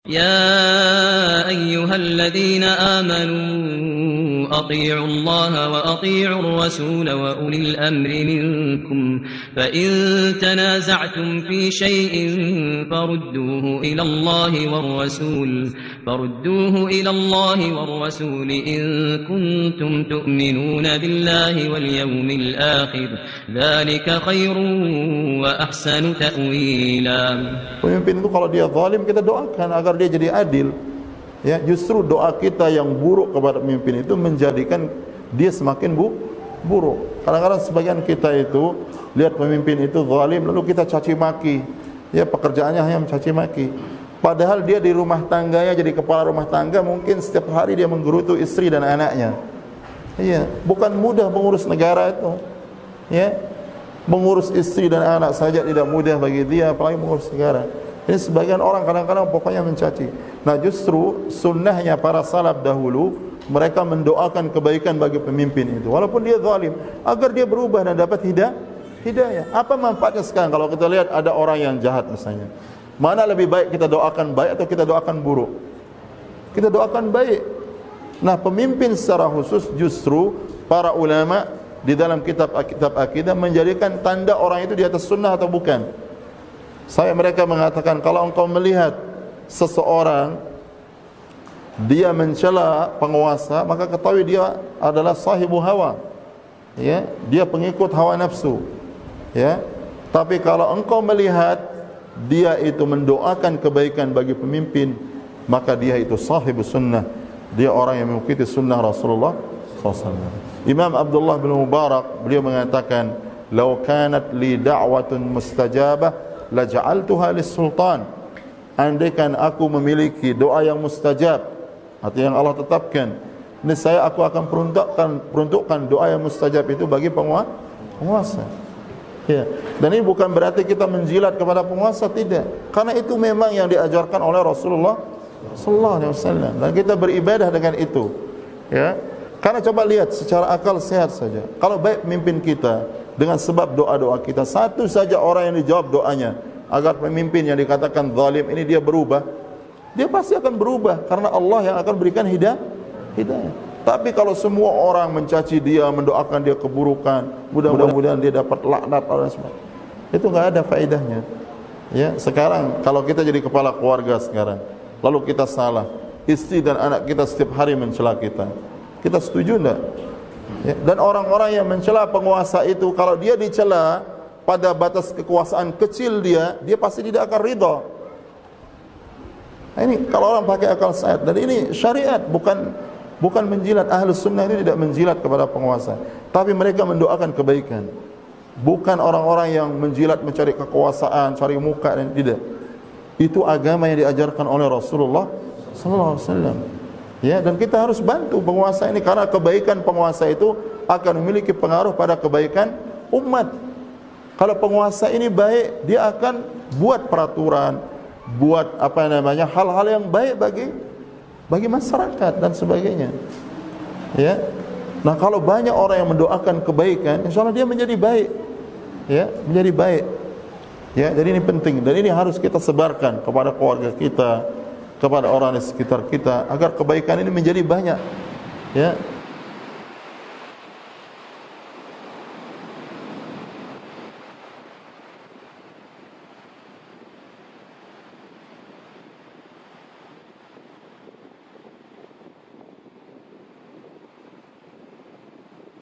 يا أيها الذين آمنوا أطيعوا الله وأطيعوا الرسول وأولي الأمر منكم فإن تنازعتم في شيء فردوه إلى الله والرسول إن كنتم تؤمنون بالله واليوم الآخر ذلك خير وأحسن تأويلا. Pemimpin itu kalau dia zalim, kita doakan agar dia jadi adil. Ya, justru doa kita yang buruk kepada pemimpin itu menjadikan dia semakin buruk. Kadang-kadang sebagian kita itu lihat pemimpin itu zalim lalu kita caci maki. Ya, pekerjaannya hanya mencaci maki. Padahal dia di rumah tangganya jadi kepala rumah tangga, mungkin setiap hari dia menggerutu istri dan anaknya. Iya, bukan mudah mengurus negara itu. Ya, mengurus istri dan anak saja tidak mudah bagi dia, apalagi mengurus negara. Ini sebagian orang kadang-kadang pokoknya mencaci. Nah, justru sunnahnya para salaf dahulu, mereka mendoakan kebaikan bagi pemimpin itu, walaupun dia zalim, agar dia berubah dan dapat hidayah. Apa manfaatnya sekarang kalau kita lihat ada orang yang jahat misalnya? Mana lebih baik kita doakan baik atau kita doakan buruk? Kita doakan baik. Nah, pemimpin secara khusus justru para ulama di dalam kitab-kitab akidah menjadikan tanda orang itu di atas sunnah atau bukan. Mereka mengatakan kalau engkau melihat seseorang dia mencela penguasa, maka ketahui dia adalah sahibu hawa. Ya, dia pengikut hawa nafsu. Ya. Tapi kalau engkau melihat dia itu mendoakan kebaikan bagi pemimpin, maka dia itu sahibu sunnah. Dia orang yang mengikuti sunnah Rasulullah SAW. Imam Abdullah bin Mubarak beliau mengatakan, "Lau kanat li da'watun mustajabah la ja'altuha lis-sultan." Andaikan aku memiliki doa yang mustajab atau yang Allah tetapkan, niscaya aku akan peruntukkan doa yang mustajab itu bagi penguasa. Ya. Dan ini bukan berarti kita menjilat kepada penguasa, tidak. Karena itu memang yang diajarkan oleh Rasulullah sallallahu alaihi wasallam dan kita beribadah dengan itu. Ya. Karena coba lihat secara akal sehat saja. Kalau baik pemimpin kita dengan sebab doa-doa kita, satu saja orang yang dijawab doanya agar pemimpin yang dikatakan zalim ini dia berubah, dia pasti akan berubah karena Allah yang akan berikan hidayah. Tapi kalau semua orang mencaci dia, mendoakan dia keburukan, mudah-mudahan dia dapat laknat dan sebagainya, itu enggak ada faedahnya. Ya, sekarang kalau kita jadi kepala keluarga sekarang, lalu kita salah, istri dan anak kita setiap hari mencela kita setuju enggak? Ya, dan orang-orang yang mencela penguasa itu, kalau dia dicela pada batas kekuasaan kecil dia pasti tidak akan ridha. Nah, ini kalau orang pakai akal sehat, dan ini syariat, bukan menjilat. Ahlus sunnah ini tidak menjilat kepada penguasa, tapi mereka mendoakan kebaikan. Bukan orang-orang yang menjilat mencari kekuasaan, cari muka, dan tidak. Itu agama yang diajarkan oleh Rasulullah sallallahu alaihi wasallam. Ya, dan kita harus bantu penguasa ini karena kebaikan penguasa itu akan memiliki pengaruh pada kebaikan umat. Kalau penguasa ini baik, dia akan buat peraturan, buat hal-hal yang baik bagi masyarakat dan sebagainya. Ya. Nah, kalau banyak orang yang mendoakan kebaikan, insyaallah dia menjadi baik. Ya, menjadi baik. Ya, jadi ini penting dan ini harus kita sebarkan kepada keluarga kita, kepada orang di sekitar kita agar kebaikan ini menjadi banyak. Ya.